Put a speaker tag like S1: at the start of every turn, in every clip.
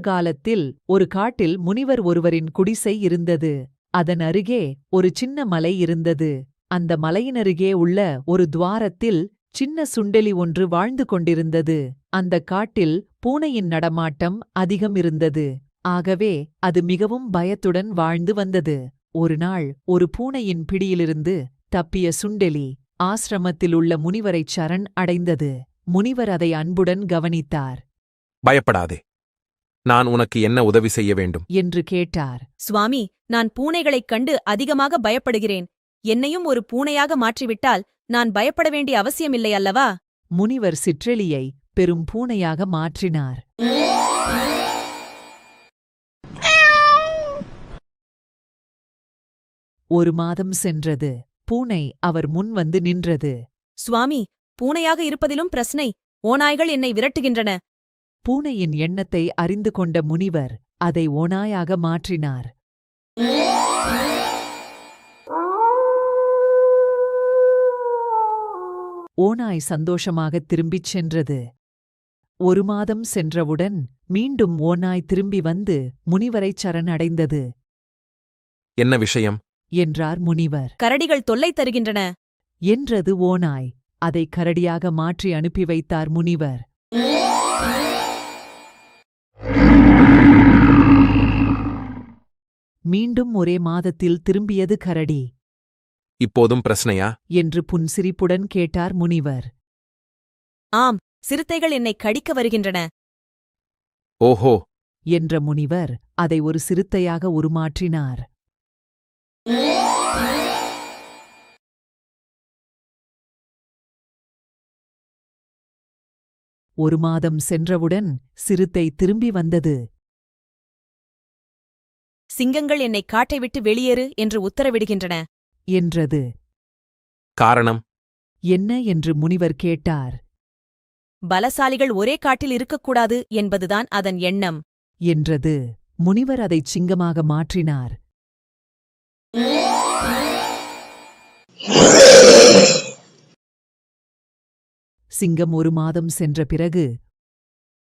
S1: காலத்தில் ஒரு காட்டில் முனிவர் ஒருவரின் குடிசை இருந்தது. அதன் அருகே ஒரு சின்ன மலை இருந்தது. அந்த மலையினருகே உள்ள ஒரு துவாரத்தில் சின்ன சுண்டெலி ஒன்று வாழ்ந்து கொண்டிருந்தது. அந்தக் காட்டில் பூனையின் நடமாட்டம் அதிகம் இருந்தது. ஆகவே அது மிகவும் பயத்துடன் வாழ்ந்து வந்தது. ஒருநாள் ஒரு பூனையின் பிடியிலிருந்து தப்பிய சுண்டெலி ஆசிரமத்தில் உள்ள முனிவரைச் சரண் அடைந்தது. முனிவர் அதை அன்புடன் கவனித்தார்.
S2: பயப்படாதே, நான் உனக்கு என்ன உதவி செய்ய வேண்டும்
S1: என்று கேட்டார்.
S3: சுவாமி, நான் பூனைகளைக் கண்டு அதிகமாக பயப்படுகிறேன். என்னையும் ஒரு பூனையாக மாற்றிவிட்டால் நான் பயப்பட வேண்டிய அவசியமில்லை அல்லவா?
S1: முனிவர் சிற்றெலியை பெரும் பூனையாக மாற்றினார். ஒரு மாதம் சென்றது. பூனை அவர் முன் வந்து நின்றது.
S3: சுவாமி, பூனையாக இருப்பதிலும் பிரச்சனை. ஓநாய்கள் என்னை விரட்டுகின்றன.
S1: பூனையின் எண்ணத்தை அறிந்து கொண்ட முனிவர் அதை ஓநாயாக மாற்றினார். ஓநாய் சந்தோஷமாகத் திரும்பிச் சென்றது. ஒரு மாதம் சென்றவுடன் மீண்டும் ஓநாய் திரும்பி வந்து முனிவரைச் சரணடைந்தது.
S2: என்ன விஷயம்
S1: என்றார் முனிவர்.
S3: கரடிகள் தொல்லை தருகின்றன
S1: என்றது ஓநாய். அதை கரடியாக மாற்றி அனுப்பி வைத்தார் முனிவர். மீண்டும் ஒரே மாதத்தில் திரும்பியது கரடி.
S2: இப்போதும் பிரச்சனையா
S1: என்று புன்சிரிப்புடன் கேட்டார் முனிவர்.
S3: ஆம், சிறுத்தைகள் என்னை கடிக்க வருகின்றன.
S2: ஓஹோ
S1: என்ற முனிவர் அதை ஒரு சிறுத்தையாக உருமாற்றினார். ஒரு மாதம் சென்றவுடன் சிறுத்தை திரும்பி வந்தது.
S3: சிங்கங்கள் என்னை காட்டை விட்டு வெளியேறு என்று உத்தரவிடுகின்றன
S1: என்றது.
S2: காரணம்
S1: என்ன என்று முனிவர் கேட்டார்.
S3: பலசாலிகள் ஒரே காட்டில் இருக்கக்கூடாது என்பதுதான் அதன் எண்ணம்
S1: என்றது. முனிவர் அதைச் சிங்கமாக மாற்றினார். சிங்கம் ஒரு மாதம் சென்ற பிறகு,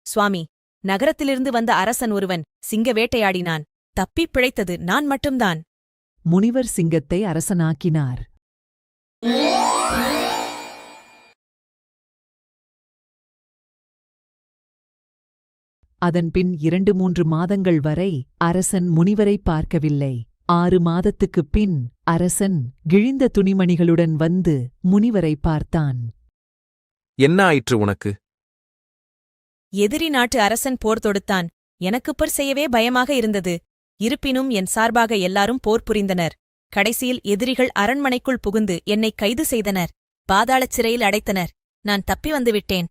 S3: சுவாமி, நகரத்திலிருந்து வந்த அரசன் ஒருவன் சிங்க வேட்டையாடினான். தப்பிப் பிழைத்தது நான் மட்டும்தான்.
S1: முனிவர் சிங்கத்தை அரசனாக்கினார். அதன்பின் 2-3 மாதங்கள் வரை அரசன் முனிவரை பார்க்கவில்லை. 6 மாதத்துக்குப் பின் அரசன் கிழிந்த துணிமணிகளுடன் வந்து முனிவரை பார்த்தான்.
S2: என்ன ஆயிற்று உனக்கு?
S3: எதிரி நாட்டு அரசன் போர் தொடுத்தான். எனக்குப் போர் செய்யவே பயமாக இருந்தது. இருப்பினும் என் சார்பாக எல்லாரும் போர் புரிந்தனர். கடைசியில் எதிரிகள் அரண்மனைக்குள் புகுந்து என்னை கைது செய்தனர். பாதாளச் சிறையில் அடைத்தனர். நான் தப்பி வந்துவிட்டேன்.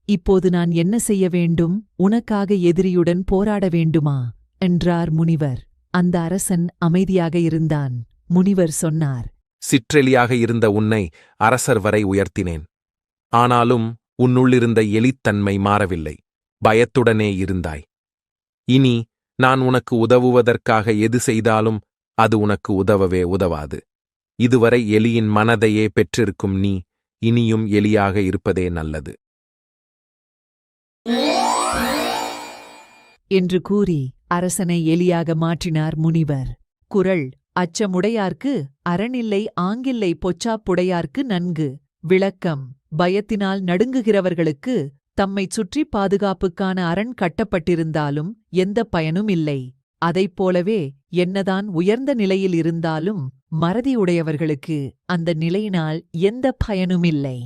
S1: இப்போது நான் என்ன செய்ய வேண்டும்? உனக்காக எதிரியுடன் போராட வேண்டுமா? என்றார் முனிவர். அந்த அரசன் அமைதியாக இருந்தான். முனிவர் சொன்னார்.
S2: சிற்றெலியாக இருந்த உன்னை அரசர் வரை உயர்த்தினேன். ஆனாலும் உன்னுள்ளிருந்த எலித்தன்மை மாறவில்லை. பயத்துடனே இருந்தாய். இனி நான் உனக்கு உதவுவதற்காக எது செய்தாலும் அது உனக்கு உதவவே உதவாது. இதுவரை எலியின் மனதையே பெற்றிருக்கும் நீ இனியும் எலியாக இருப்பதே நல்லது
S1: என்று கூறி அரசனை எலியாக மாற்றினார் முனிவர். குறள்: அச்சமுடையார்க்கு அரணில்லை ஆங்கில்லை பொச்சாப்புடையார்க்கு நன்கு. விளக்கம்: பயத்தினால் நடுங்குகிறவர்களுக்கு தம்மைச் சுற்றி பாதுகாப்புக்கான அரண் கட்டப்பட்டிருந்தாலும் எந்த பயனும் இல்லை. அதைப்போலவே என்னதான் உயர்ந்த நிலையில் இருந்தாலும் மறதியுடையவர்களுக்கு அந்த நிலையினால் எந்த பயனுமில்லை.